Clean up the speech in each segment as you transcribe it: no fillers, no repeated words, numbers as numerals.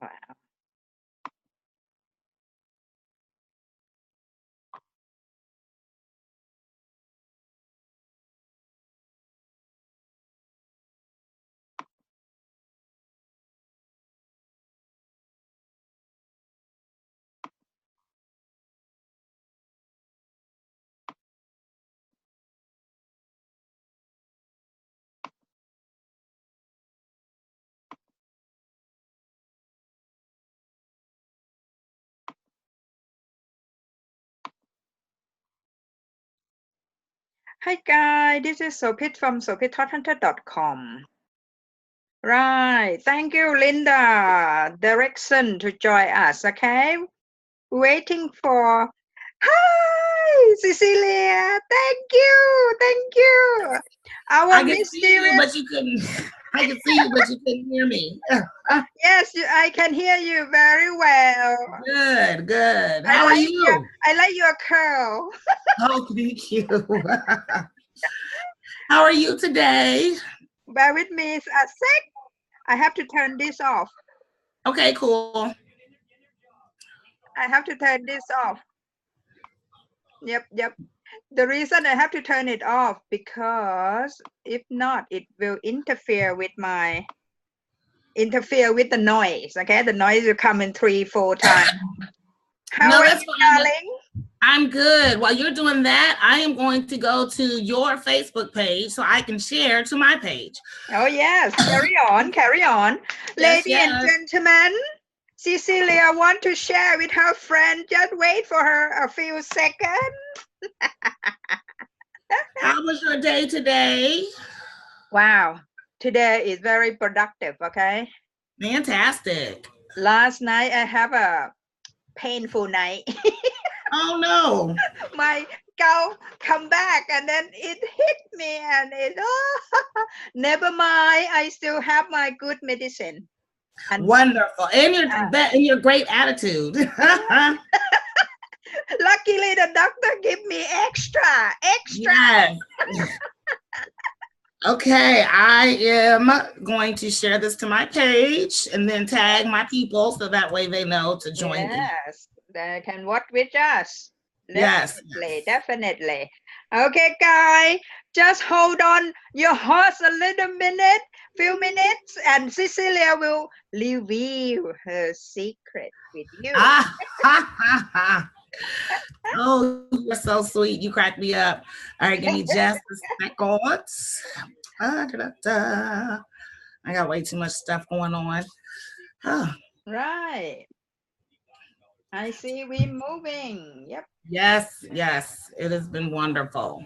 Wow. Hi guys, this is Sopit from sopittodhunter.com. Right, thank you, Linda. Direction to join us, okay? Waiting for. Hi, Cecilia. Thank you. Our I can see you, mysterious. but you couldn't. I can see you, but you couldn't hear me. Yes, I can hear you very well. Good. How are you? I like your curl. Oh, thank you. How are you today? Bear with me a sec. I have to turn this off. Okay, cool. I have to turn this off. Yep. The reason I have to turn it off because if not, it will interfere with the noise. Okay, the noise will come in 3-4 times. How are you, darling? I'm good. While you're doing that, I am going to go to your Facebook page so I can share to my page. Oh yes, carry on. Yes, Ladies and gentlemen, Cecilia want to share with her friend. Just wait for her a few seconds. How was your day today? Wow, today is very productive, okay? Fantastic. Last night I have a painful night. Oh no. My cow come back and then it hit me and never mind. I still have my good medicine. And wonderful. And your great attitude. Luckily the doctor give me extra. Yes. Okay, I am going to share this to my page and then tag my people so that way they know to join me. Yes, they can work with us. Yes. Definitely. Okay, guys, just hold on your horse a few minutes, and Cecilia will reveal her secret with you. Oh, you're so sweet. You crack me up. All right, give me just a second. I got way too much stuff going on. Right. I see we moving. Yep. Yes. It has been wonderful.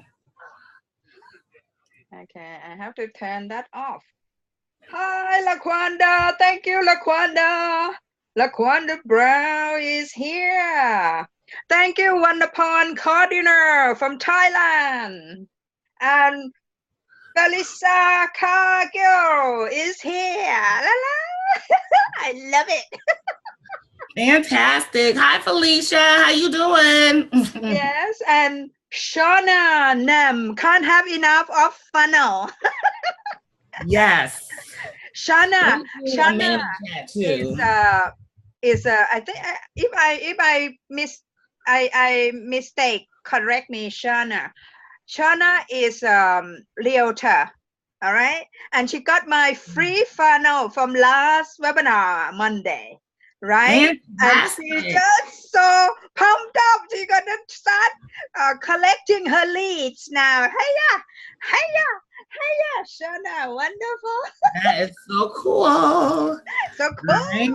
Okay, I have to turn that off. Hi, LaQuanda. Thank you, LaQuanda. LaQuanda Brown is here. Thank you, Wonderpon Cardiner from Thailand. And Felisa Cargill is here. La, la. I love it. Fantastic. Hi, Felicia. How you doing? Yes, and Shauna Nem can't have enough of funnel. Yes. Shauna is I think if I mistake, correct me, Shauna. Shauna is realtor, all right, and she got my free funnel from last webinar Monday, right? And she just so pumped up. She's gonna start collecting her leads now. Hiya, Shauna, wonderful. That is so cool. So cool. Right?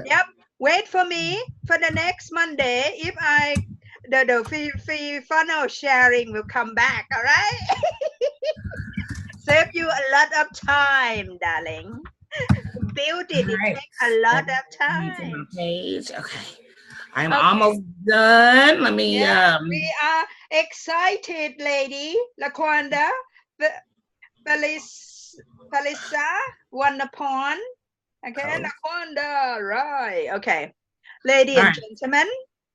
Yep. Wait for me for the next Monday. If the free funnel sharing will come back. All right. Save you a lot of time, darling. Build it. It takes a lot of time. Page. Okay. I'm almost done. Let me. We are excited, lady. LaQuanda, Felisa, Wonderpon. Okay, LaQuanda, right. Okay. Ladies and gentlemen,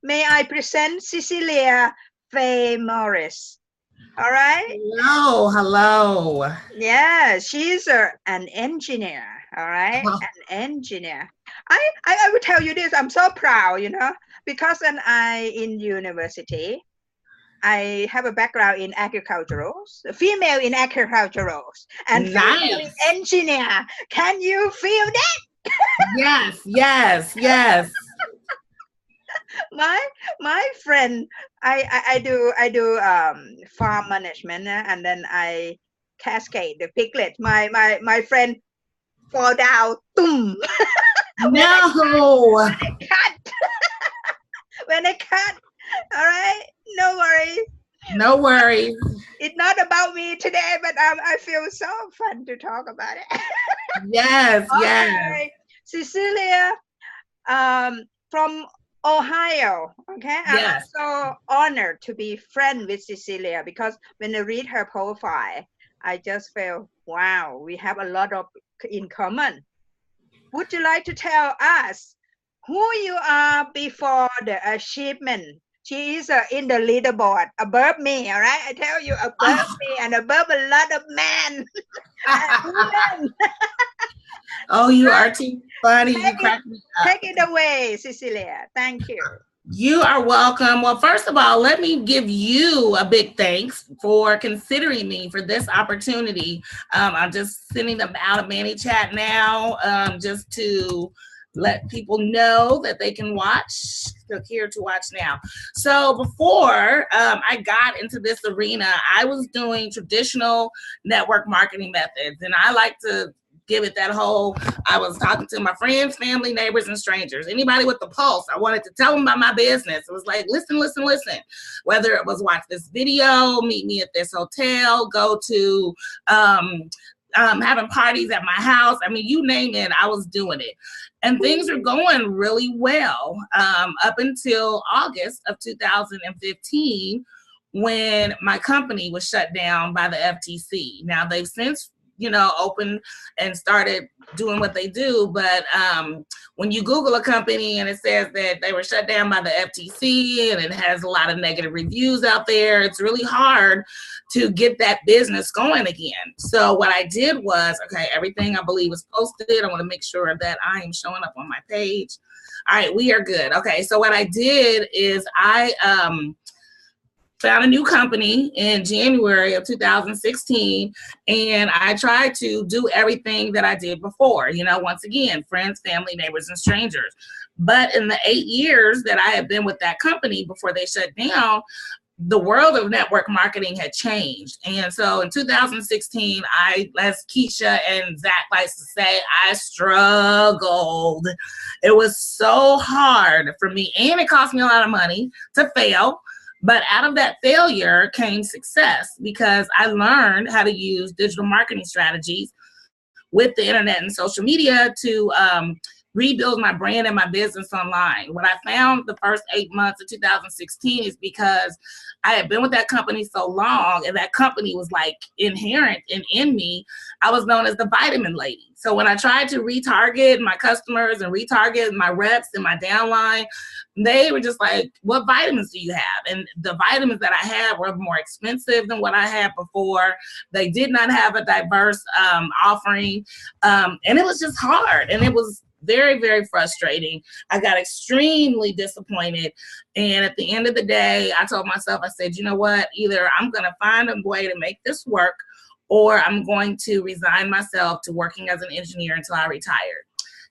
may I present Cecilia Faye Morris. All right. Hello. Yeah, she's an engineer. All right, an engineer. I will tell you this. I'm so proud, you know, because when I in university, I have a background in agriculturals, female in agriculturals, and female in Nice. engineer. Can you feel that? Yes, yes, yes. My friend, I do farm management, and then I cascade the piglet. My friend fall down, boom. when I No, cut, when I cut. All right, no worries. no worries. It's not about me today, but I feel so fun to talk about it. Yes, yes, Okay, Cecilia, from Ohio. Okay, I'm yes. so honored to be friend with Cecilia because when I read her profile, I just feel wow, we have a lot of in common. Would you like to tell us who you are before the achievement? She is in the leaderboard above me, all right? I tell you, above me and above a lot of men and women. Oh, you are too funny. You Take it, crack me up. take it away, Cecilia. Thank you. You are welcome. Well, first of all, let me give you a big thanks for considering me for this opportunity. I'm just sending them out a mini chat now, just to let people know that they can watch. Click here to watch now. So before I got into this arena, I was doing traditional network marketing methods, and I like to give it that whole, I was talking to my friends, family, neighbors, and strangers. Anybody with the pulse, I wanted to tell them about my business. It was like, listen, listen, listen. Whether it was watch this video, meet me at this hotel, go to having parties at my house. I mean, you name it, I was doing it. And things are going really well up until August of 2015 when my company was shut down by the FTC. Now, they've since open and started doing what they do. But when you Google a company and it says that they were shut down by the FTC and it has a lot of negative reviews out there, it's really hard to get that business going again. So what I did was, okay, everything I believe was posted. I want to make sure that I am showing up on my page. All right, we are good. Okay, so what I did is I found a new company in January of 2016, and I tried to do everything that I did before, once again, friends, family, neighbors, and strangers. But in the 8 years that I had been with that company before they shut down, the world of network marketing had changed. And so in 2016, as Keisha and Zach likes to say, I struggled. It was so hard for me, and it cost me a lot of money to fail. But out of that failure came success because I learned how to use digital marketing strategies with the internet and social media to rebuild my brand and my business online. What I found the first 8 months of 2016 is because I had been with that company so long, and that company was like inherent and in me. I was known as the vitamin lady. So when I tried to retarget my customers and retarget my reps and my downline, they were just like, what vitamins do you have? And the vitamins that I had were more expensive than what I had before. They did not have a diverse offering. And it was just hard. And it was very, very frustrating. I got extremely disappointed. And at the end of the day, I told myself, I said, you know what? Either I'm going to find a way to make this work, or I'm going to resign myself to working as an engineer until I retired.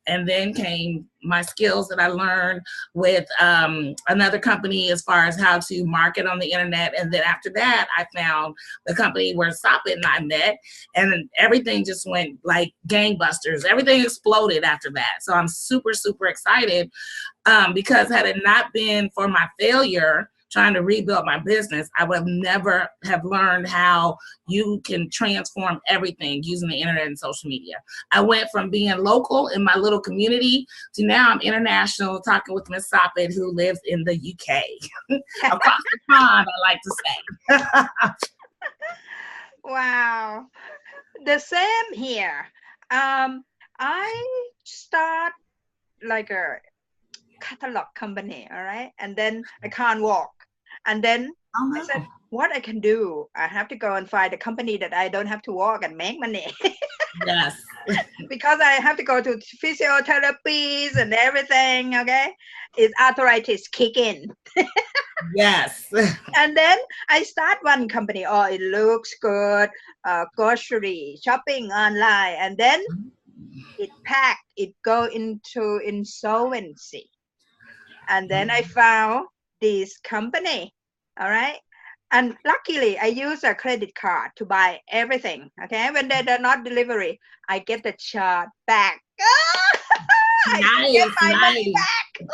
And then came my skills that I learned with another company as far as how to market on the internet. And then after that, I found the company where Sopit and I met, and everything just went like gangbusters. Everything exploded after that. So I'm super, super excited because had it not been for my failure trying to rebuild my business, I would have never have learned how you can transform everything using the internet and social media. I went from being local in my little community to now I'm international, talking with Miss Sopit, who lives in the UK. Across the pond, I like to say. Wow. The same here. I start like a catalog company, all right? And then I can't walk. And then I said, what I can do, I have to go and find a company that I don't have to walk and make money. Yes. Because I have to go to physiotherapies and everything, okay? Is arthritis kick in. Yes. And then I start one company. Oh, it looks good. Grocery, shopping online. And then it packed, it go into insolvency. And then I found this company, all right? And luckily, I use a credit card to buy everything, okay? When they're not delivery, I get the charge back. I get Nice, my money nice. back.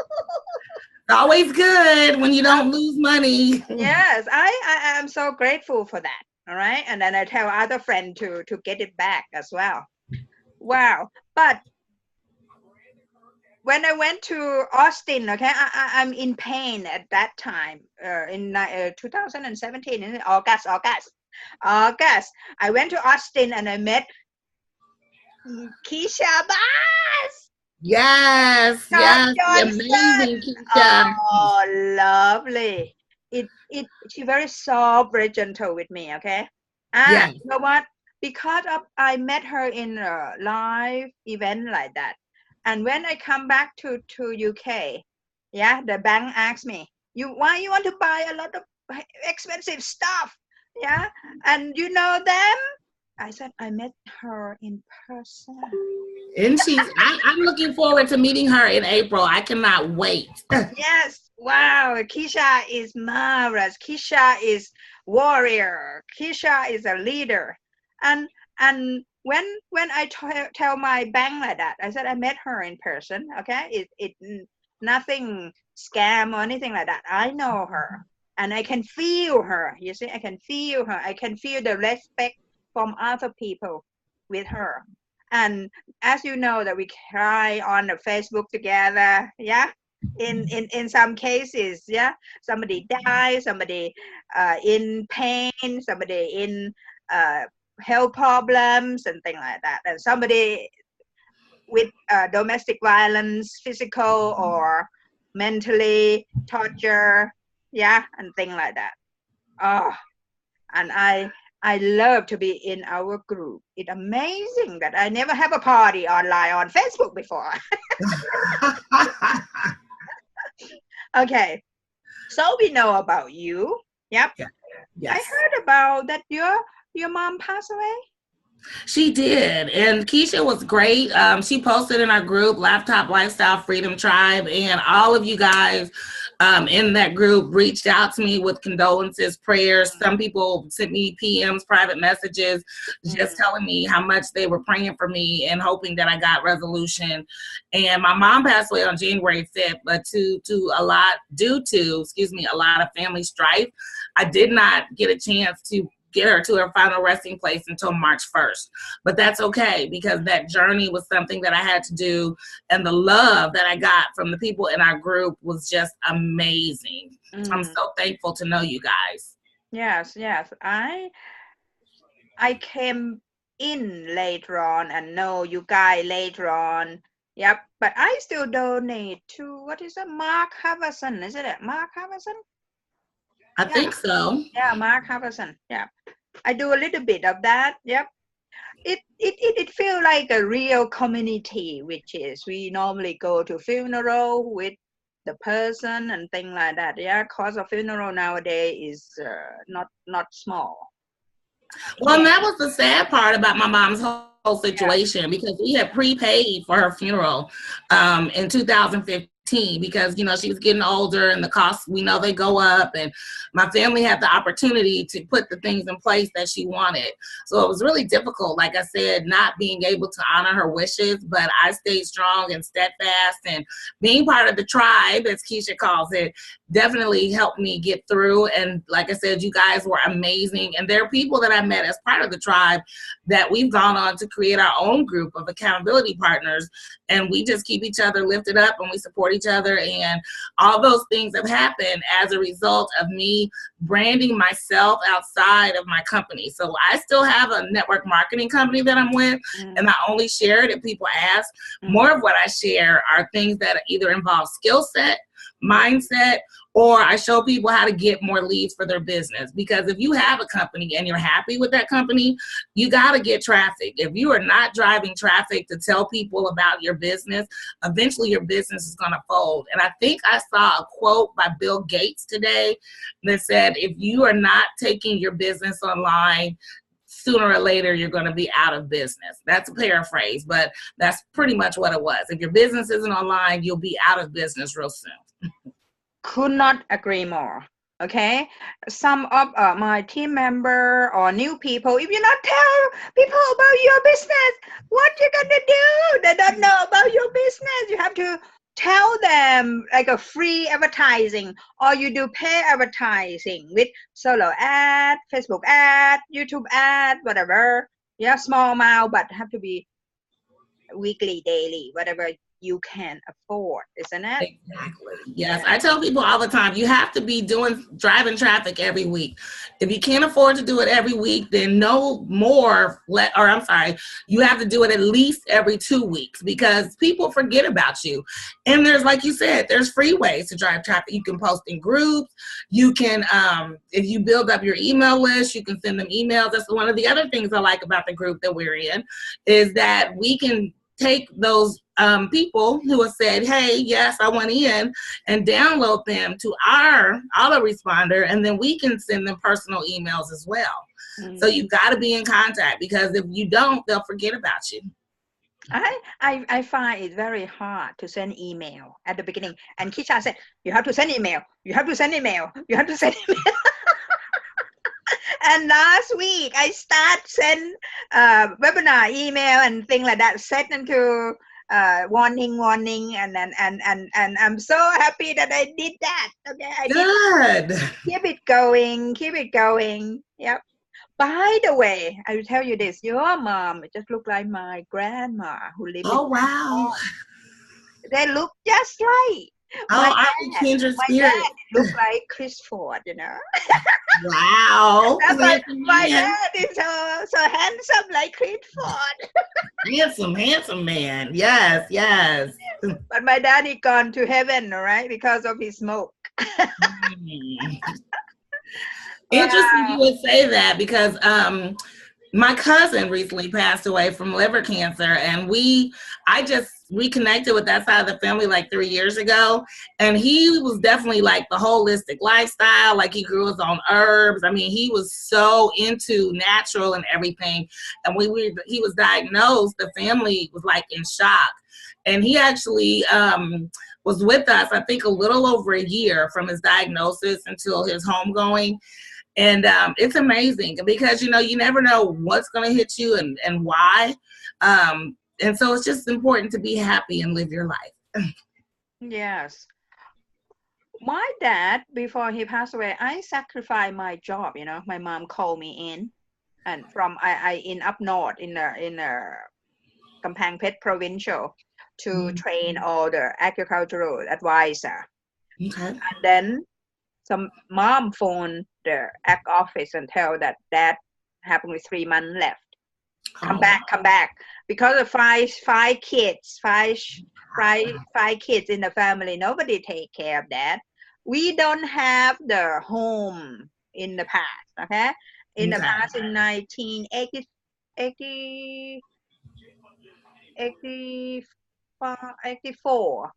Always good when you don't lose money. Yes, I am so grateful for that, all right? And then I tell other friends to get it back as well. Wow. But when I went to Austin, okay, I'm in pain at that time, in 2017, in August. I went to Austin and I met Keisha Bass. Yes, Tom yes, the amazing Johnson. Keisha. Oh, lovely. She very soft, very gentle with me, okay? Yes. You know what? Because I met her in a live event like that. And when I come back to UK, yeah, the bank asked me, why you want to buy a lot of expensive stuff? Yeah, and you know them? I said, I met her in person. And I'm looking forward to meeting her in April. I cannot wait. Yes, wow, Keisha is marvelous. Keisha is warrior. Keisha is a leader. And when I tell my bank like that, I said I met her in person. Okay, it nothing scam or anything like that. I know her, and I can feel her. You see, I can feel her. I can feel the respect from other people with her. And as you know, that we cry on the Facebook together. Yeah, in some cases, yeah, somebody dies, somebody in pain, somebody in health problems and things like that, and somebody with domestic violence, physical or mentally torture, yeah, and things like that. Oh, and I love to be in our group. It's amazing that I never have a party online on Facebook before. Okay, so we know about you. Yep. Yeah. I Yes. heard about that your mom passed away. She did, and Keisha was great. She posted in our group, Laptop Lifestyle Freedom Tribe, and all of you guys in that group reached out to me with condolences, prayers. Some people sent me PMs, private messages, just telling me how much they were praying for me and hoping that I got resolution. And my mom passed away on January 5th, but due to a lot of family strife, I did not get a chance to get her to her final resting place until March 1st. But that's okay, because that journey was something that I had to do, and the love that I got from the people in our group was just amazing. I'm so thankful to know you guys. Yes. I came in later on and know you guys later on. Yep, but I still donate to, what is it, Mark Haverson, isn't it? Mark Haverson? I think so. Yeah, Mark Haverson. Yeah. I do a little bit of that. Yep. It feels like a real community, which is we normally go to funeral with the person and things like that. Yeah, cost of funeral nowadays is not small. Well, and that was the sad part about my mom's whole situation, because we had prepaid for her funeral in 2015, because she was getting older and the costs, we know, they go up, and my family had the opportunity to put the things in place that she wanted. So it was really difficult, like I said, not being able to honor her wishes, but I stayed strong and steadfast, and being part of the tribe, as Keisha calls it, definitely helped me get through. And like I said, you guys were amazing, and there are people that I met as part of the tribe that we've gone on to create our own group of accountability partners, and we just keep each other lifted up and we support each other. And all those things have happened as a result of me branding myself outside of my company. So I still have a network marketing company that I'm with, and I only share it if people ask. More of what I share are things that either involve skill set, mindset, or I show people how to get more leads for their business. Because if you have a company and you're happy with that company, you got to get traffic. If you are not driving traffic to tell people about your business, eventually your business is going to fold. And I think I saw a quote by Bill Gates today that said, if you are not taking your business online, sooner or later, you're going to be out of business. That's a paraphrase, but that's pretty much what it was. If your business isn't online, you'll be out of business real soon. Could not agree more. Okay, some of my team member or new people, if you not tell people about your business, what you gonna do? They don't know about your business. You have to tell them like a free advertising, or you do pay advertising with solo ad, Facebook ad, YouTube ad, whatever. Yeah, small amount, but have to be weekly, daily, whatever you can afford, isn't it? Exactly. Yes, I tell people all the time, you have to be driving traffic every week. If you can't afford to do it every week, then you have to do it at least every 2 weeks, because people forget about you. And there's, like you said, there's free ways to drive traffic. You can post in groups. You can, if you build up your email list, you can send them emails. That's one of the other things I like about the group that we're in, is that we can take those people who have said, hey, yes, I want in, and download them to our autoresponder, and then we can send them personal emails as well. Mm-hmm. So you've got to be in contact, because if you don't, they'll forget about you. I find it very hard to send email at the beginning. And Kisha said, you have to send email. You have to send email. You have to send email. And last week, I start send webinar email and things like that, set them to warning, and then and I'm so happy that I did that. Okay, keep it going. Yep. By the way, I will tell you this: your mom just look like my grandma who lived. Oh wow! They look just like. My dad look like Chris Ford, you know. Wow. My dad is so handsome like Chris Ford. handsome man. Yes. But my daddy gone to heaven, right, because of his smoke. Interesting you would say that, because my cousin recently passed away from liver cancer, and I just reconnected with that side of the family like 3 years ago, and he was definitely like the holistic lifestyle. Like, he grew his own herbs. I mean, he was so into natural and everything. And when he was diagnosed, the family was like in shock. And he actually was with us, I think, a little over a year from his diagnosis until his homegoing. And it's amazing, because, you know, you never know what's going to hit you and why. And so it's just important to be happy and live your life. Yes. My dad, before he passed away, I sacrificed my job. You know, my mom called me in, and from I in up north in the Kampang Phet provincial to train all the agricultural advisor. Okay. And then some mom phoned the ag office and tell that dad happened with 3 months left. Come back. Because of five kids in the family, nobody take care of that. We don't have the home in the past, okay? In the past, in 1984,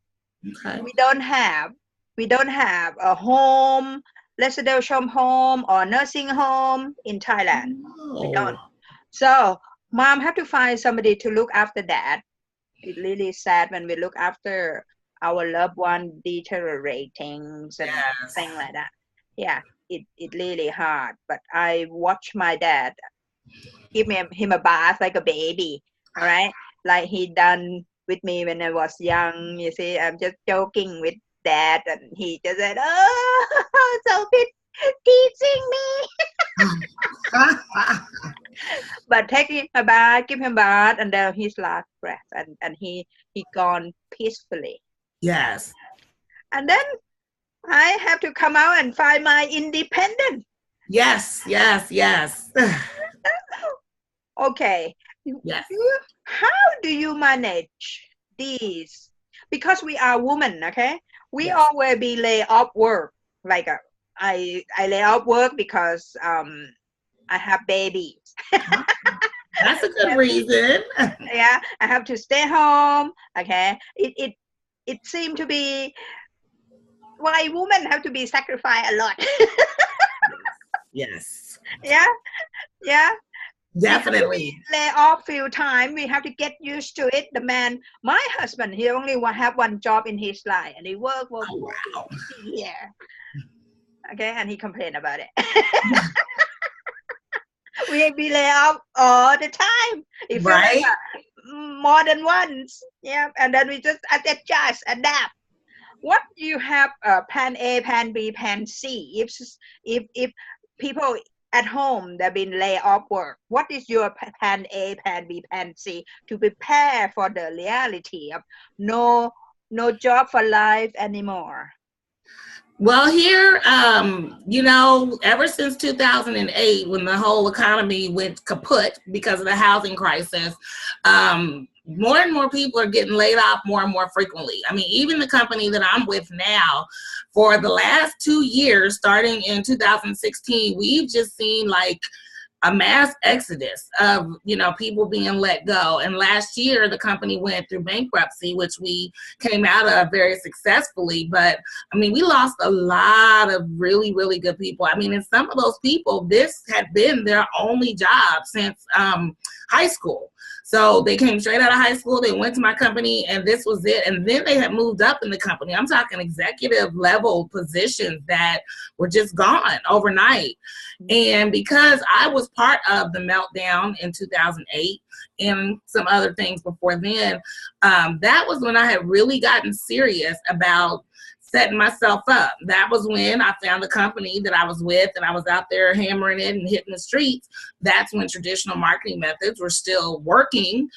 we don't have a home, residential home or nursing home in Thailand. We don't. So mom had to find somebody to look after that. It's really sad when we look after our loved one deteriorating and things like that. Yeah, it really hard. But I watch my dad give him a bath like a baby. All right, like he done with me when I was young. You see, I'm just joking with dad, and he just said, "Oh, Sopit teaching me." But take him a bath, give him a bath, and then his last breath, and he gone peacefully. Yes. And then I have to come out and find my independence. Yes. Okay. Yes. How do you manage these? Because we are women, okay? We always be laid off work. like I lay off work because I have babies. That's a good reason. Yeah, I have to stay home. Okay, it seemed to be why women have to be sacrificed a lot. Yes, Yeah, yeah. We have to be definitely. lay off few time. We have to get used to it. The man, my husband, he only have one job in his life, and he work for Oh, 40, wow. 50 years. Okay, and he complained about it. We lay off all the time. It feels like Right? more than once. Yeah, and then we just adjust, adapt. What you have plan A, plan B, plan C. If people at home they've been laid off work, what is your plan A, plan B, plan C to prepare for the reality of no job for life anymore? Well, here, you know, ever since 2008, when the whole economy went kaput because of the housing crisis, more and more people are getting laid off more and more frequently. I mean, even the company that I'm with now, for the last 2 years, starting in 2016, we've just seen like a mass exodus of, you know, people being let go. And last year the company went through bankruptcy, which we came out of very successfully. But I mean, we lost a lot of really, really good people. I mean, and some of those people, this had been their only job since high school. So they came straight out of high school, they went to my company, and this was it. And then they had moved up in the company. I'm talking executive level positions that were just gone overnight. And because I was part of the meltdown in 2008 and some other things before then, that was when I had really gotten serious about setting myself up. That was when I found the company that I was with, and I was out there hammering it and hitting the streets. That's when traditional marketing methods were still working,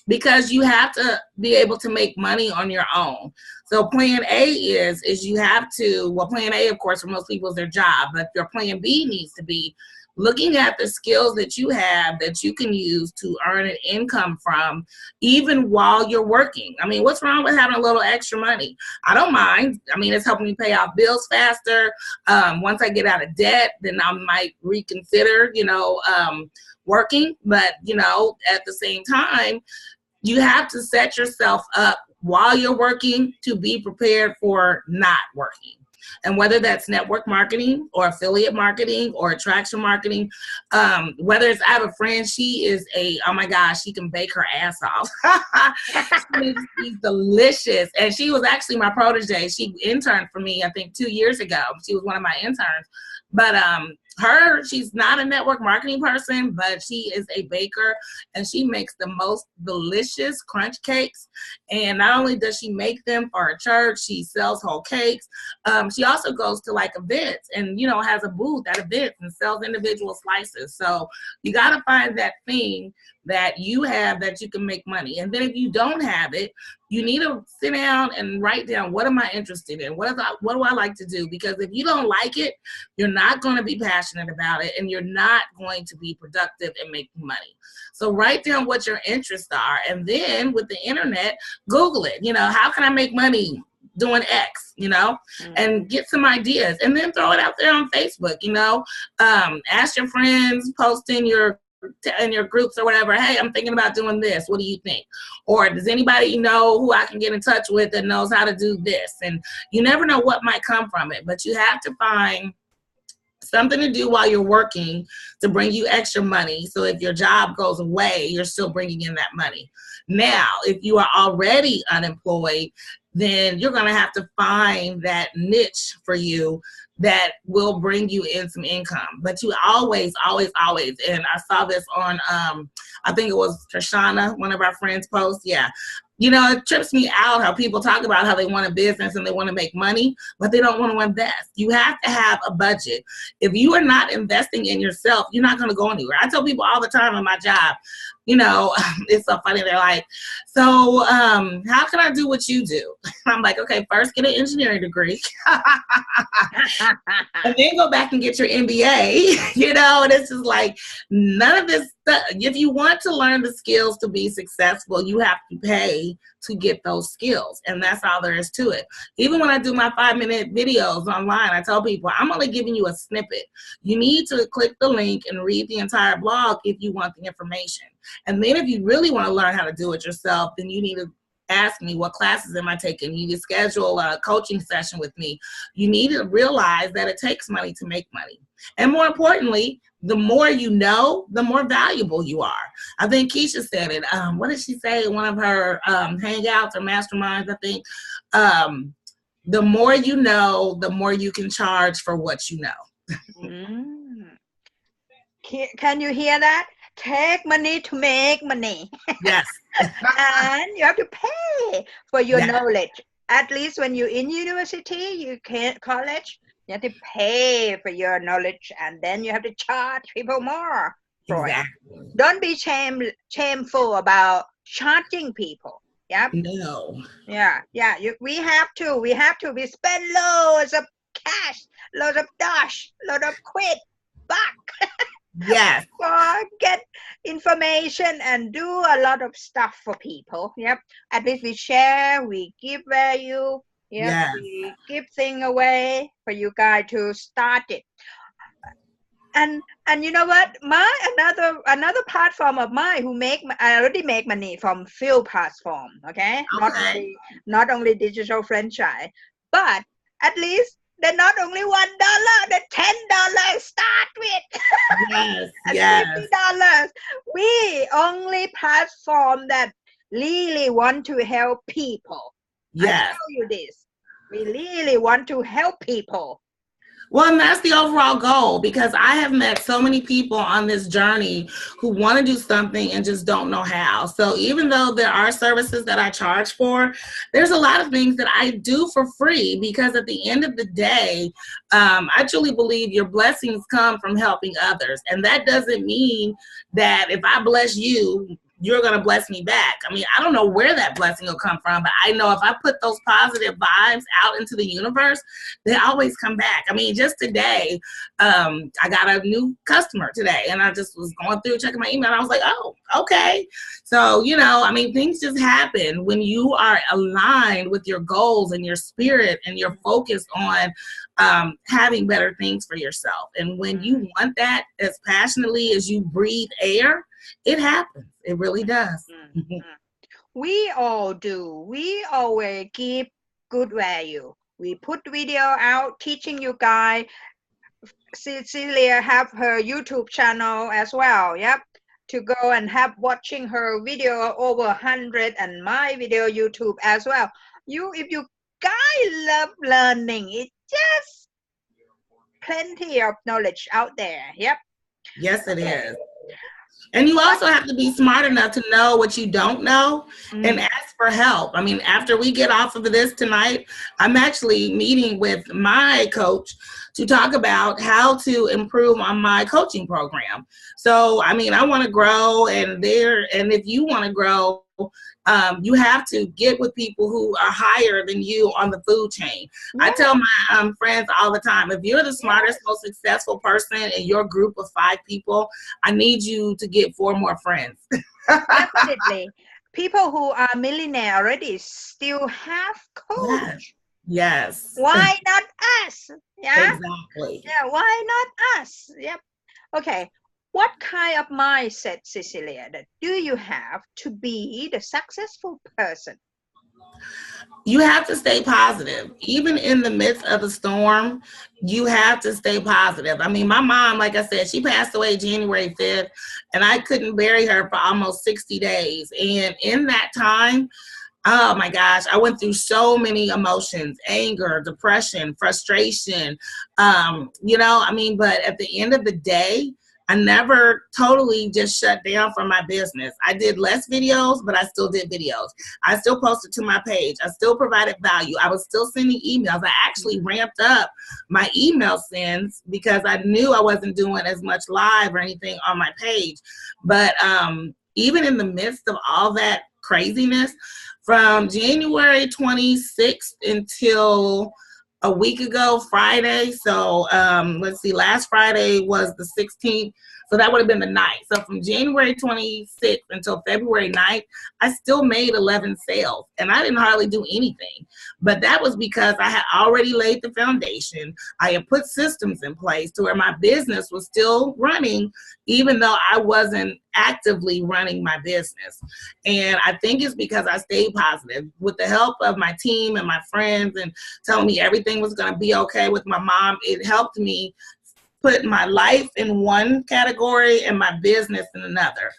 because you have to be able to make money on your own. So plan A is you have to, well, plan A, of course, for most people is their job, but your plan B needs to be looking at the skills that you have that you can use to earn an income from, even while you're working. I mean, what's wrong with having a little extra money? I don't mind. I mean, it's helping me pay off bills faster. Once I get out of debt, then I might reconsider, you know, working. But, you know, at the same time, you have to set yourself up while you're working to be prepared for not working. And whether that's network marketing or affiliate marketing or attraction marketing, whether it's, I have a friend, she is oh my gosh, she can bake her ass off. She's delicious. And she was actually my protege. She interned for me, I think 2 years ago. She was one of my interns. But she's not a network marketing person, but she is a baker, and she makes the most delicious crunch cakes. And not only does she make them for her church, she sells whole cakes. She also goes to like events and, you know, has a booth at events and sells individual slices. So you got to find that thing that you have that you can make money. And then if you don't have it, you need to sit down and write down, what am I interested in? What do I like to do? Because if you don't like it, you're not going to be passionate about it, and you're not going to be productive and making money. So write down what your interests are. And then with the internet, Google it. You know, how can I make money doing X, you know, and get some ideas, and then throw it out there on Facebook, you know, ask your friends, post in your groups or whatever, hey, I'm thinking about doing this. What do you think? Or does anybody know who I can get in touch with that knows how to do this? And you never know what might come from it, but you have to find something to do while you're working to bring you extra money. So if your job goes away, you're still bringing in that money. Now, if you are already unemployed, then you're going to have to find that niche for you that will bring you in some income. But you always, and I saw this on, I think it was Trishana, one of our friends' posts. Yeah. You know, it trips me out how people talk about how they want a business and they want to make money, but they don't want to invest. You have to have a budget. If you are not investing in yourself, you're not going to go anywhere. I tell people all the time on my job, you know, it's so funny. They're like, So how can I do what you do? I'm like, okay, first get an engineering degree. And then go back and get your MBA, you know, and it's just like none of this stuff. If you want to learn the skills to be successful, you have to pay to get those skills. And that's all there is to it. Even when I do my 5-minute videos online, I tell people I'm only giving you a snippet. You need to click the link and read the entire blog if you want the information. And then if you really want to learn how to do it yourself, then you need to ask me, what classes am I taking? You need to schedule a coaching session with me. You need to realize that it takes money to make money. And more importantly, the more you know, the more valuable you are. I think Keisha said it. What did she say in one of her hangouts or masterminds? I think the more you know, the more you can charge for what you know. Mm. Can you hear that? Take money to make money. Yes. And you have to pay for your Yes. knowledge. At least when you're in university, you can't college, you have to pay for your knowledge, and then you have to charge people more for Exactly. it. Don't be shameful about charging people. Yeah. No. Yeah. We have to. We spend loads of cash, loads of dash, loads of quid, buck. Yes. Get information and do a lot of stuff for people. Yep. At least we share, we give value. Yep. Yes. We give things away for you guys to start it. And you know what? Another platform of mine I already make money from few platform. Okay. Not only digital franchise, but at least they're not only $1, they're $10 start with. Yes, and yes. $50. We only platform that really want to help people. Yes. I tell you this. We really want to help people. Well, and that's the overall goal, because I have met so many people on this journey who want to do something and just don't know how. So even though there are services that I charge for, there's a lot of things that I do for free, because at the end of the day, I truly believe your blessings come from helping others. And that doesn't mean that if I bless you, you're going to bless me back. I mean, I don't know where that blessing will come from, but I know if I put those positive vibes out into the universe, they always come back. I mean, just today, I got a new customer today, and I just was going through checking my email, and I was like, oh, okay. So, you know, I mean, things just happen when you are aligned with your goals and your spirit and you're focused on having better things for yourself. And when you want that as passionately as you breathe air, it happens. It really does. Mm-hmm. We all do. We always give good value. We put video out teaching you guys. Cecilia have her YouTube channel as well. Yep. To go and have watching her video over 100 and my video YouTube as well. If you guys love learning, it's just plenty of knowledge out there. Yep. Yes, it is. And you also have to be smart enough to know what you don't know and ask for help. I mean, after we get off of this tonight, I'm actually meeting with my coach to talk about how to improve on my coaching program. So, I mean, I want to grow, and if you want to grow, you have to get with people who are higher than you on the food chain. Yeah. I tell my friends all the time, if you're the smartest, most successful person in your group of 5 people, I need you to get 4 more friends. Definitely. People who are millionaire already still have coach. Yes. Why not us? Yeah. Exactly. Yeah. Why not us? Yep. Okay. What kind of mindset, Cecilia, that do you have to be the successful person? You have to stay positive. Even in the midst of a storm, you have to stay positive. I mean, my mom, like I said, she passed away January 5th, and I couldn't bury her for almost 60 days. And in that time, oh my gosh, I went through so many emotions: anger, depression, frustration, you know, I mean, but at the end of the day, I never totally just shut down from my business. I did less videos, but I still did videos. I still posted to my page. I still provided value. I was still sending emails. I actually ramped up my email sends because I knew I wasn't doing as much live or anything on my page. But even in the midst of all that craziness. From January 26th until a week ago, Friday. So let's see, last Friday was the 16th. So that would have been the 9th. So from January 26th until February 9th, I still made 11 sales. And I didn't hardly do anything. But that was because I had already laid the foundation. I had put systems in place to where my business was still running, even though I wasn't actively running my business. And I think it's because I stayed positive. With the help of my team and my friends and telling me everything was going to be okay with my mom, it helped me put my life in one category and my business in another.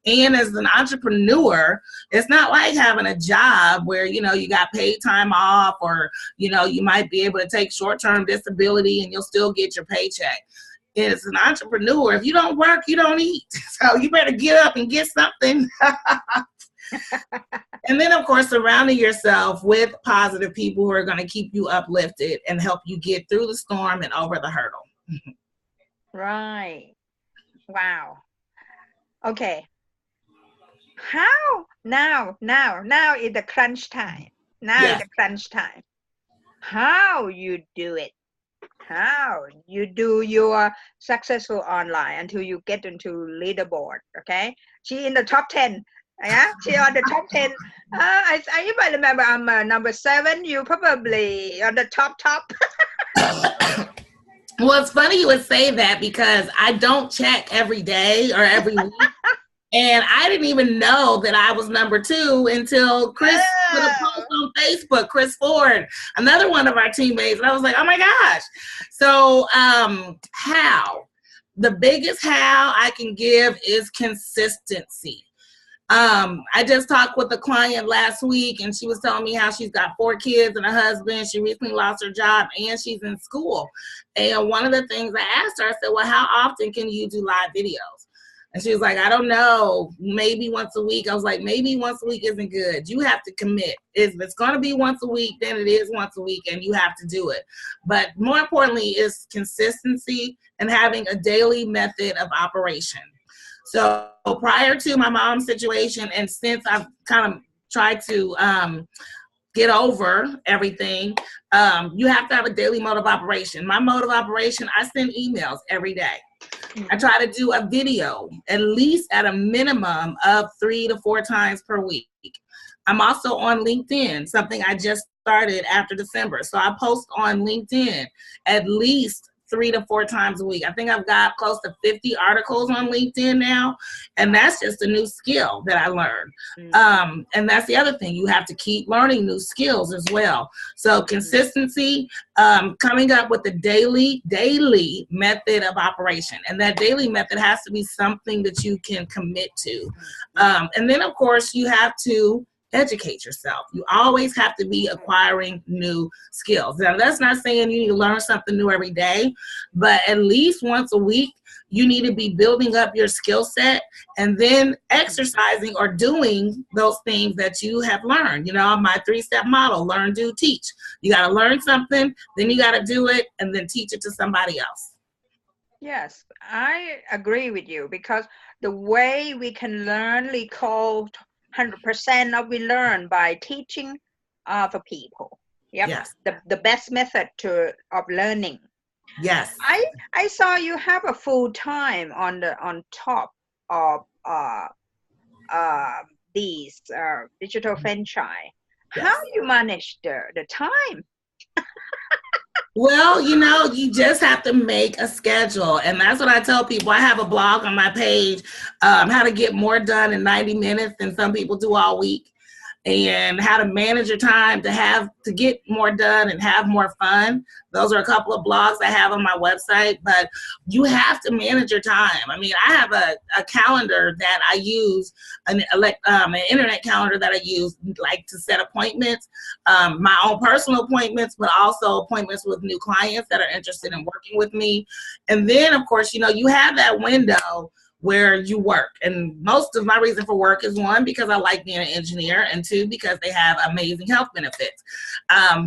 And as an entrepreneur, it's not like having a job where, you know, you got paid time off, or, you know, you might be able to take short-term disability and you'll still get your paycheck. As an entrepreneur, if you don't work, you don't eat. So you better get up and get something. And then, of course, surrounding yourself with positive people who are going to keep you uplifted and help you get through the storm and over the hurdle. Right. Wow. Okay. How now is the crunch time. Now is the crunch time. How you do it? How you do your successful online until you get into leaderboard? Okay. She in the top 10. Yeah, she on the top 10. If I remember, I'm number 7. You probably on the top. Well, it's funny you would say that because I don't check every day or every week. And I didn't even know that I was number 2 until Chris put a post on Facebook, Chris Ford, another one of our teammates. And I was like, oh my gosh. So how? The biggest how I can give is consistency. I just talked with a client last week, and she was telling me how she's got 4 kids and a husband. She recently lost her job, and she's in school. And one of the things I asked her, I said, well, how often can you do live videos? And she was like, I don't know, maybe once a week. I was like, maybe once a week isn't good. You have to commit. If it's going to be once a week, then it is once a week, and you have to do it. But more importantly is consistency and having a daily method of operation. So prior to my mom's situation, and since I've kind of tried to get over everything, you have to have a daily mode of operation. My mode of operation, I send emails every day. I try to do a video at least at a minimum of 3 to 4 times per week. I'm also on LinkedIn, something I just started after December. So I post on LinkedIn at least 3 to 4 times a week. I think I've got close to 50 articles on LinkedIn now, and that's just a new skill that I learned. And that's the other thing. You have to keep learning new skills as well. So consistency, coming up with a daily method of operation. And that daily method has to be something that you can commit to. And then, of course, you have to educate yourself. You always have to be acquiring new skills. Now, that's not saying you need to learn something new every day, but at least once a week, you need to be building up your skill set and then exercising or doing those things that you have learned. You know, my 3-step model, learn, do, teach. You got to learn something, then you got to do it, and then teach it to somebody else. Yes, I agree with you, because the way we can learn, we call 100% of we learn by teaching other people. Yep. Yes. The best method of learning. Yes. I saw you have a full time on top of these digital franchise. Yes. How you manage the time? Well, you know, you just have to make a schedule. And that's what I tell people. I have a blog on my page, how to get more done in 90 minutes than some people do all week, and how to manage your time to get more done and have more fun. Those are a couple of blogs I have on my website, but you have to manage your time. I mean, I have a calendar that I use, an internet calendar that I use, like to set appointments, my own personal appointments, but also appointments with new clients that are interested in working with me. And then, of course, you know, you have that window where you work. And most of my reason for work is 1, because I like being an engineer, and 2, because they have amazing health benefits.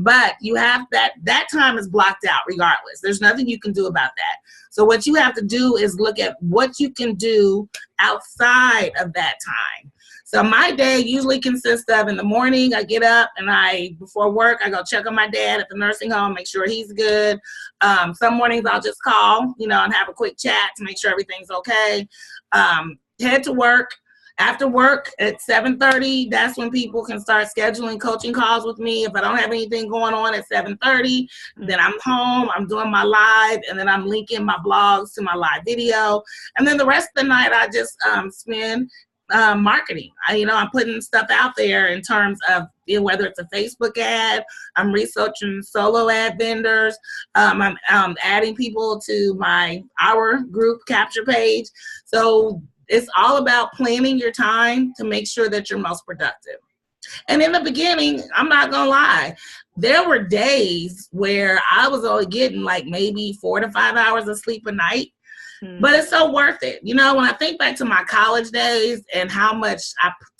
But you have that time is blocked out regardless. There's nothing you can do about that. So what you have to do is look at what you can do outside of that time. So my day usually consists of, in the morning, I get up and before work, I go check on my dad at the nursing home, make sure he's good. Some mornings I'll just call, and have a quick chat to make sure everything's okay. Head to work. After work at 7:30, that's when people can start scheduling coaching calls with me. If I don't have anything going on at 7:30, then I'm home, I'm doing my live, and then I'm linking my blogs to my live video. And then the rest of the night, I just spend marketing. I'm putting stuff out there in terms of whether it's a Facebook ad, I'm researching solo ad vendors, I'm adding people to our group capture page. So it's all about planning your time to make sure that you're most productive. And in the beginning, I'm not gonna lie, there were days where I was only getting like maybe 4 to 5 hours of sleep a night. But it's so worth it. When I think back to my college days and how much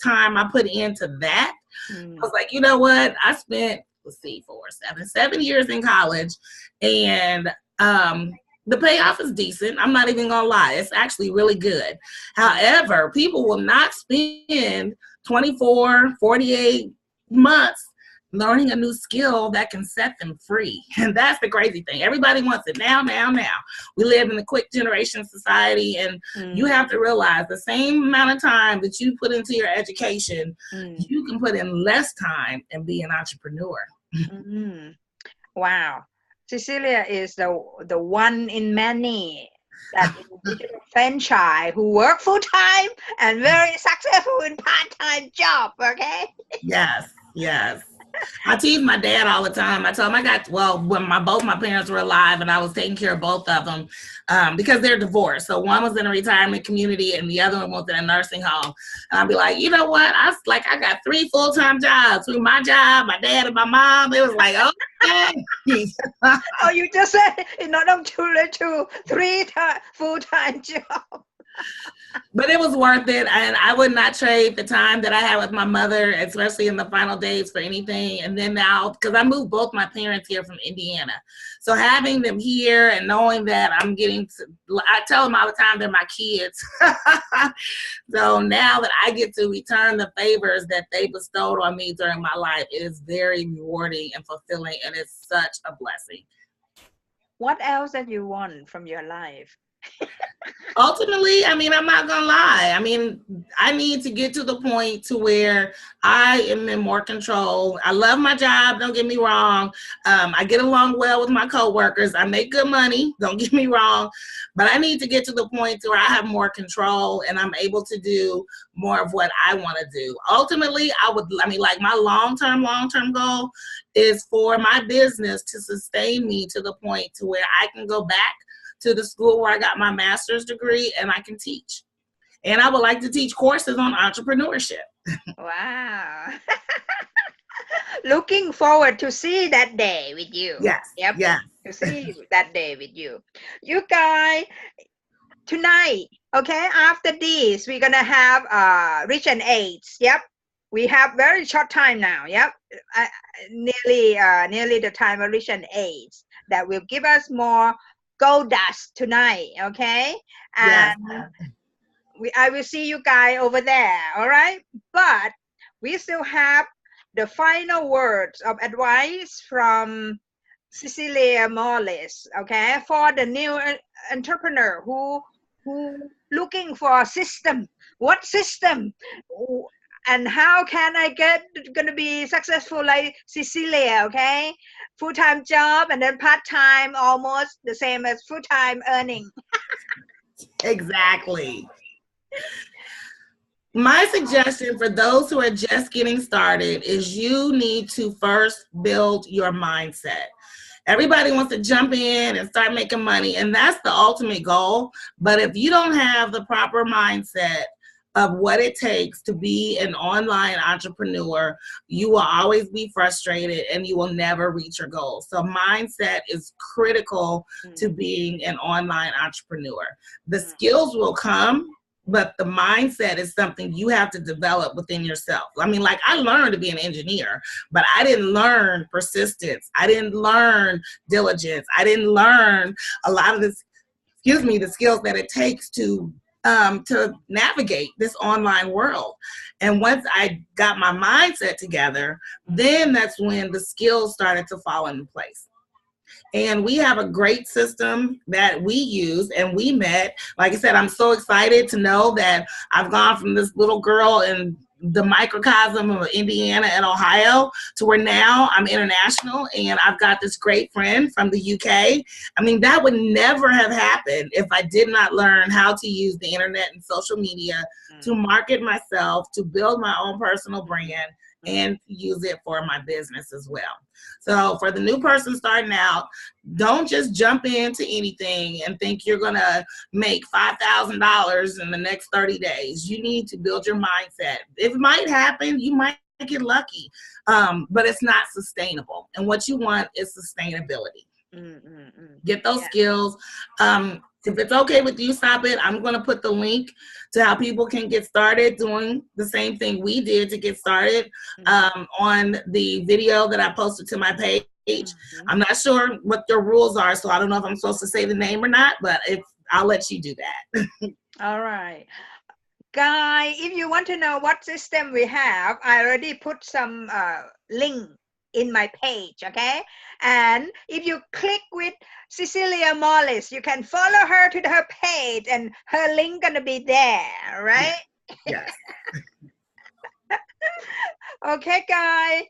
time I put into that, I was like, you know what? I spent, 7 years in college, and the payoff is decent. I'm not even gonna lie. It's actually really good. However, people will not spend 24, 48 months learning a new skill that can set them free. And that's the crazy thing. Everybody wants it now. We live in a quick generation society, and you have to realize the same amount of time that you put into your education, you can put in less time and be an entrepreneur. Wow. Cecilia is the one in many that digital franchise who work full-time and very successful in part-time job, okay? Yes. I tease my dad all the time. I tell him when both my parents were alive and I was taking care of both of them because they're divorced. So one was in a retirement community and the other one was in a nursing home. And I'd be like, you know what? I got 3 full-time jobs. Through my job, my dad, and my mom. It was like, okay. Oh, you just said not on 2 to 3 full-time jobs. But it was worth it, and I would not trade the time that I had with my mother, especially in the final days, for anything. And then now, because I moved both my parents here from Indiana, so having them here and knowing that I tell them all the time they're my kids. So now that I get to return the favors that they bestowed on me during my life, it is very rewarding and fulfilling, and it's such a blessing. What else that you want from your life? Ultimately, I'm not gonna lie. I need to get to the point to where I am in more control. I love my job, don't get me wrong. I get along well with my coworkers. I make good money, don't get me wrong. But I need to get to the point to where I have more control and I'm able to do more of what I want to do. Ultimately, my long-term goal is for my business to sustain me to the point to where I can go back to the school where I got my master's degree and I can teach. And I would like to teach courses on entrepreneurship. Wow. Looking forward to see that day with you. Yes. Yep. Yes. To see that day with you. You guys, tonight, okay, after this, we're going to have Rich and AIDS. Yep. We have very short time now. Yep. Nearly the time of Rich and AIDS that will give us more gold dust tonight, okay? And I will see you guys over there, all right? But we still have the final words of advice from Cecilia Morris, okay? For the new entrepreneur who looking for a system. What system? And how can I gonna be successful like Cecilia, okay? Full-time job and then part-time, almost the same as full-time earning. Exactly. My suggestion for those who are just getting started is you need to first build your mindset. Everybody wants to jump in and start making money, and that's the ultimate goal. But if you don't have the proper mindset of what it takes to be an online entrepreneur, you will always be frustrated and you will never reach your goals. So mindset is critical to being an online entrepreneur. The skills will come, but the mindset is something you have to develop within yourself. I learned to be an engineer, but I didn't learn persistence. I didn't learn diligence. I didn't learn a lot of the skills that it takes to to navigate this online world. And once I got my mindset together, then that's when the skills started to fall into place. And we have a great system that we use, and we met. Like I said, I'm so excited to know that I've gone from this little girl in the microcosm of Indiana and Ohio to where now I'm international, and I've got this great friend from the UK. I mean, that would never have happened if I did not learn how to use the internet and social media to market myself, to build my own personal brand, and use it for my business as well. So for the new person starting out, don't just jump into anything and think you're going to make $5,000 in the next 30 days. You need to build your mindset. It might happen. You might get lucky, but it's not sustainable. And what you want is sustainability. Get those skills. If it's okay with you, Sopit, I'm going to put the link to how people can get started doing the same thing we did to get started on the video that I posted to my page. I'm not sure what your rules are, so I don't know if I'm supposed to say the name or not, but I'll let you do that. All right. Guy, if you want to know what system we have, I already put some link in my page, okay? And if you click with Cecilia Mollis, you can follow her to her page, and her link gonna be there, right? Yes. Okay, Guy.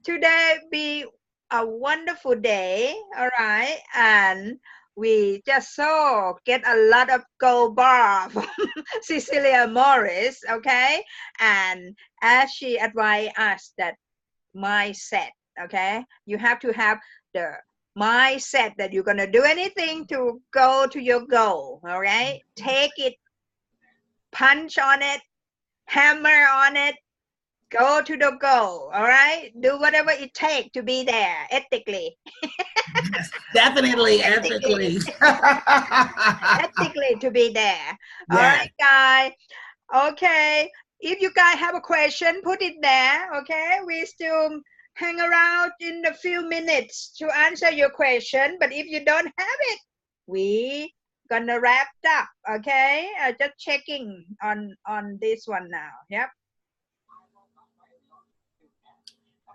Today be a wonderful day, all right? And we just so get a lot of gold bar from Cecilia Morris, okay? And as she advised us that mindset, okay? You have to have the mindset that you're gonna do anything to go to your goal, all right? Take it, punch on it, hammer on it, go to the goal, all right? Do whatever it takes to be there ethically. Yes, definitely ethically. Ethically to be there. All right, guys. Okay. If you guys have a question, put it there, okay? We still hang around in a few minutes to answer your question, but if you don't have it, we gonna wrap up, okay? Just checking on this one now. Yep.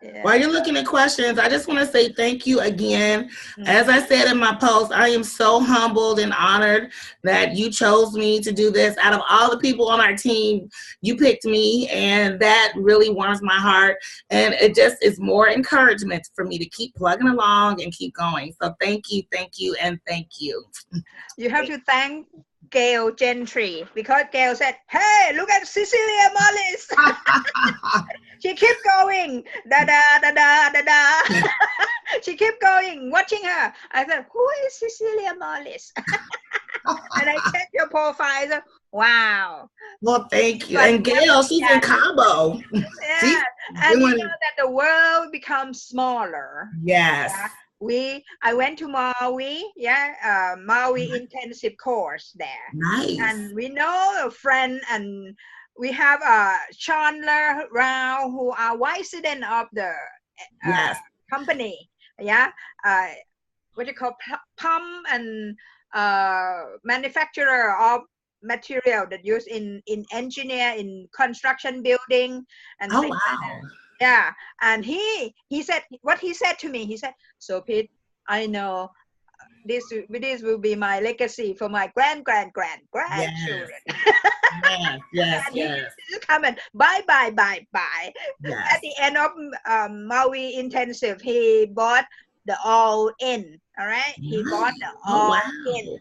Yeah. While you're looking at questions, I just want to say thank you again. As I said in my post, I am so humbled and honored that you chose me to do this. Out of all the people on our team, you picked me, and that really warms my heart. And it just is more encouragement for me to keep plugging along and keep going. So thank you, and thank you. You have to thank Gail Gentry, because Gail said, hey, look at Cecilia Mollis. She kept going, da. She kept going, watching her. I said, who is Cecilia Mollis? And I checked your profile. I said, wow. Well, thank you. And Gail, she's in Cabo. Yeah. And you know that the world becomes smaller. Yes. Yeah? I went to Maui, Maui intensive course there. Nice. And we know a friend, and we have Chandler Rao, who are vice president of the company. Yeah, what you call pump and manufacturer of material that used in engineer, in construction building, and things like that. Yeah, and he said what he said to me. He said, "Sopit, I know this will be my legacy for my grandchildren." Yes. He come and bye. Yes. At the end of Maui intensive, he bought the all in. All right, he bought the all in.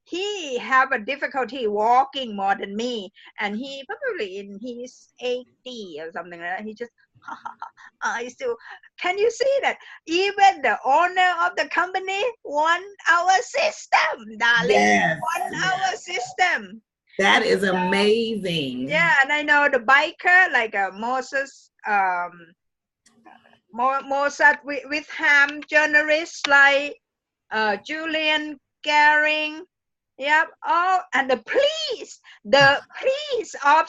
He have a difficulty walking more than me, and he probably in his 80 or something like that. He just, I still, can you see that? Even the owner of the company want our system, darling. Yes. Want our system. That is amazing. Yeah, and I know the biker like Moses, with ham journalists like Julian Garing. Yep. Oh, and the police of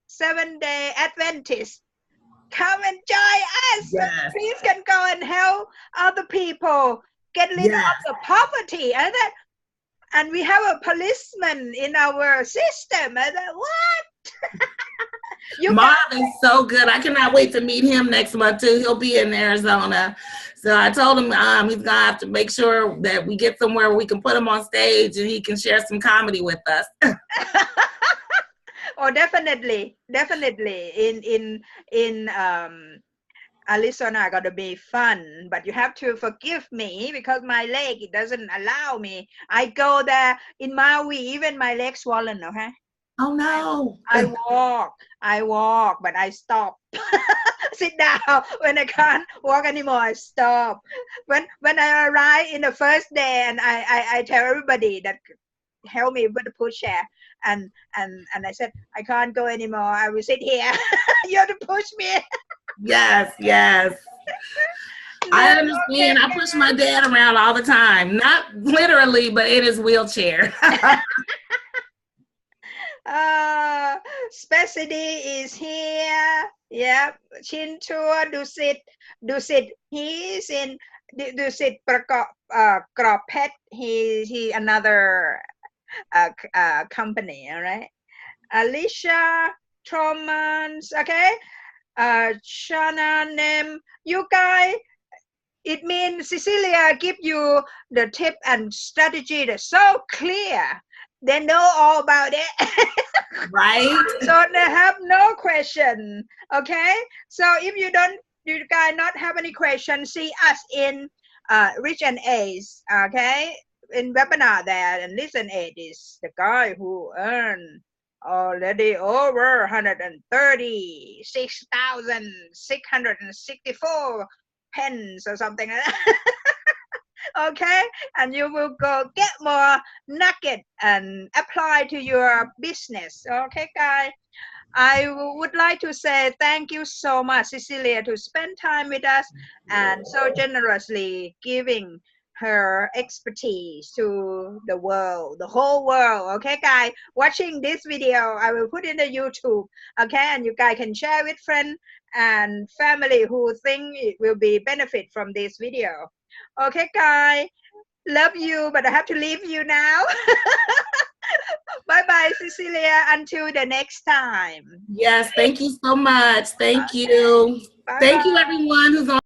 seven-day Adventists come and join us. Yes. Please can go and help other people get rid of the poverty. And that and we have a policeman in our system. I thought, what? Marv is so good. I cannot wait to meet him next month too. He'll be in Arizona. So I told him he's gonna have to make sure that we get somewhere where we can put him on stage and he can share some comedy with us. Oh, definitely. In Arizona gonna be fun, but you have to forgive me because my leg, it doesn't allow me. I go there in Maui, even my leg swollen, okay? Oh no. I walk, but I stop. Sit down when I can't walk anymore. I stop. When I arrive in the first day, and I tell everybody that help me with the pushchair, and I said I can't go anymore. I will sit here. You have to push me. Yes. I understand. I push my dad around all the time. Not literally, but in his wheelchair. Specity is here. Yep. Chintua Dusit. He's in Dusit Kropet. He another company. All right. Alicia Tromans. Okay. Shana name. You guys. It means Cecilia give you the tip and strategy that's so clear. They know all about it. Right? So they have no question. Okay. So if you guys not have any question, see us in Rich and Ace. Okay. In webinar there, and Listen Aid is the guy who earned already over 136,664 pence or something like that. Okay, and you will go get more nugget and apply to your business. Okay, guys. I would like to say thank you so much, Cecilia, to spend time with us and so generously giving her expertise to the world, the whole world. Okay, guys, watching this video, I will put in the YouTube. Okay, and you guys can share with friends and family who think it will be benefit from this video. Okay, guys, love you, but I have to leave you now. Bye-bye, Cecilia. Until the next time. Yes, thank you so much. Thank you. Bye-bye. Thank you, everyone who's on.